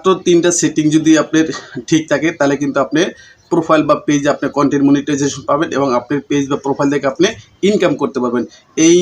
তো তিনটা সেটিং যদি আপনার ঠিক থাকে তাহলে কিন্তু আপনি প্রোফাইল বা পেজ আপনি কন্টেন্ট মনিটাইজেশন পাবেন এবং আপনার পেজ বা প্রোফাইল থেকে আপনি ইনকাম করতে পারবেন। এই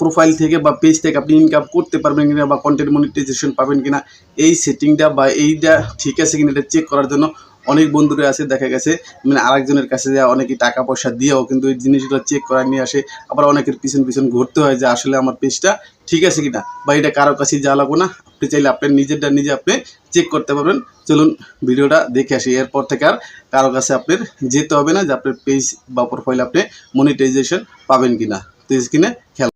প্রোফাইল থেকে বা পেজ থেকে আপনি ইনকাম করতে পারবেন কিনা বা কন্টেন্ট মনিটাইজেশন পাবেন কিনা, এই সেটিংটা বা এইটা ঠিক আছে কিনা এটা চেক করার জন্য অনেক বন্ধুরা আছে, দেখা গেছে মানে আরেকজনের কাছে যায় অনেকেই টাকা পয়সা দিয়েও কিন্তু এই জিনিসগুলো চেক করা নিয়ে আসে। আবার অনেকের পিছন ঘুরতে হয় যে আসলে আমার পেজটা ঠিক আছে কিনা, বা এটা কারো কাছে যাওয়া লাগবো না, আপনি চাইলে আপনার নিজেরটা নিজে আপনি চেক করতে পারবেন। চলুন ভিডিওটা দেখে আসি। এরপর থেকে আর কারো কাছে আপনার যেতে হবে না যে আপনার পেজ বা প্রোফাইল আপনি মনিটাইজেশন পাবেন কিনা। তো স্ক্রিনে খেয়াল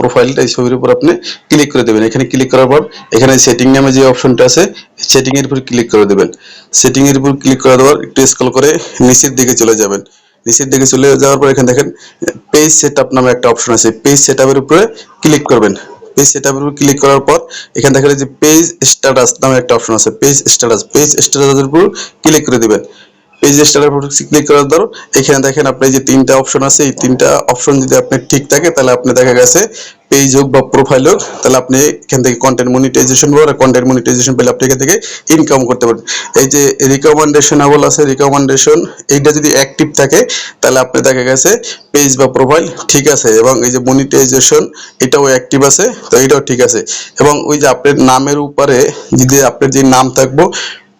প্রোফাইলটা এই ছবির উপর আপনি ক্লিক করে দেবেন। এখানে ক্লিক করার পর এখানে সেটিং নামে যে অপশনটা আছে সেটিং এর উপর ক্লিক করে দেবেন। সেটিং এর উপর ক্লিক করে দেওয়ার একটু স্ক্রল করে নিচের দিকে চলে যাবেন। নিচের দিকে চলে যাওয়ার পর এখানে দেখেন পেজ সেটআপ নামে একটা অপশন আছে। পেজ সেটআপের উপরে ক্লিক করবেন। পেজ সেটআপের উপর ক্লিক করার পর এখানে দেখেন যে পেজ স্ট্যাটাস নামে একটা অপশন আছে। পেজ স্ট্যাটাসের উপর ক্লিক করে দিবেন। পেজ স্টারের উপর ক্লিক করার পর এখানে দেখেন আপনি যে তিনটা অপশন আছে, এই তিনটা অপশন যদি আপনার ঠিক থাকে তাহলে আপনি দেখা গেছে পেজ হোক বা প্রোফাইল হোক, তাহলে আপনি এখান থেকে কন্টেন্ট মনিটাইজেশন পাবেন। কন্টেন্ট মনিটাইজেশন পেলে আপনি এখান থেকে ইনকাম করতে পারবেন। এই যে রিকমেন্ডেশনেবল আছে, রিকমেন্ডেশন এইটা যদি অ্যাক্টিভ থাকে তাহলে আপনি দেখা গেছে পেজ বা প্রোফাইল ঠিক আছে, এবং এই যে মনিটাইজেশন এটাও অ্যাক্টিভ আছে, তো এটাও ঠিক আছে। এবং ওই যে আপনার নামের উপরে যদি আপনার যে নাম থাকবো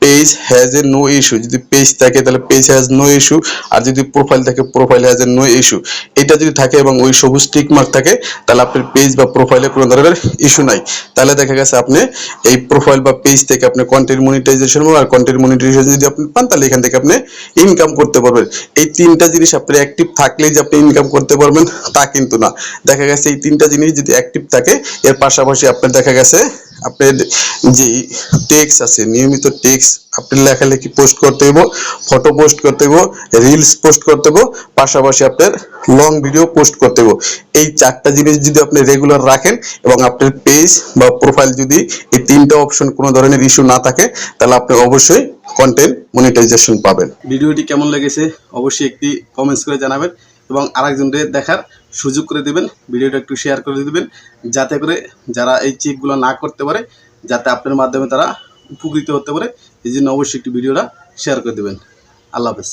page has a no issue, যদি পেজ থাকে তাহলে পেজ হ্যাজ নো ইস্যু, আর যদি প্রোফাইল থাকে profile has a no issue, এটা যদি থাকে এবং ওই সবুজ টিক মার্ক থাকে তাহলে আপনার পেজ বা প্রোফাইলে কোনো ধরনের ইস্যু নাই। তাহলে দেখা গেছে আপনি এই প্রোফাইল বা পেজ থেকে আপনি কন্টেন্ট মনিটাইজেশন আর কন্টেন্ট মনিটাইজেশন যদি আপনি পান তাহলে এখান থেকে আপনি ইনকাম করতে পারবেন। এই তিনটা জিনিস আপনি অ্যাক্টিভ থাকলেই যে আপনি ইনকাম করতে পারবেন তা কিন্তু না। দেখা গেছে এই তিনটা জিনিস যদি অ্যাক্টিভ থাকে এর পাশাপাশি আপনার দেখা গেছে আপনার যে টেক্সট আছে, নিয়মিত টেক্সট আপনি লেখালেখি পোস্ট করতে হইব, ফটো পোস্ট করতে হইব, রিলস পোস্ট করতে হইব, পাশাপাশি আপনার লং ভিডিও পোস্ট করতে হইব। এই চারটা জিনিস যদি আপনি রেগুলার রাখেন এবং আপনার পেজ বা প্রোফাইল যদি এই তিনটা অপশন কোনো ধরনের ইস্যু না থাকে তাহলে আপনি অবশ্যই কন্টেন্ট মনিটাইজেশন পাবেন। ভিডিওটি কেমন লেগেছে অবশ্যই একটি কমেন্টস করে জানাবেন এবং আরেকজনকে দেখার সুযোগ করে দেবেন। ভিডিওটা একটু শেয়ার করে দেবেন যাতে করে যারা এই চেকগুলো না করতে পারে যাতে আপনার মাধ্যমে তারা উপকৃত হতে পারে। এই জন্য অবশ্যই একটু ভিডিওটা শেয়ার করে দেবেন। আল্লাহ হাফেজ।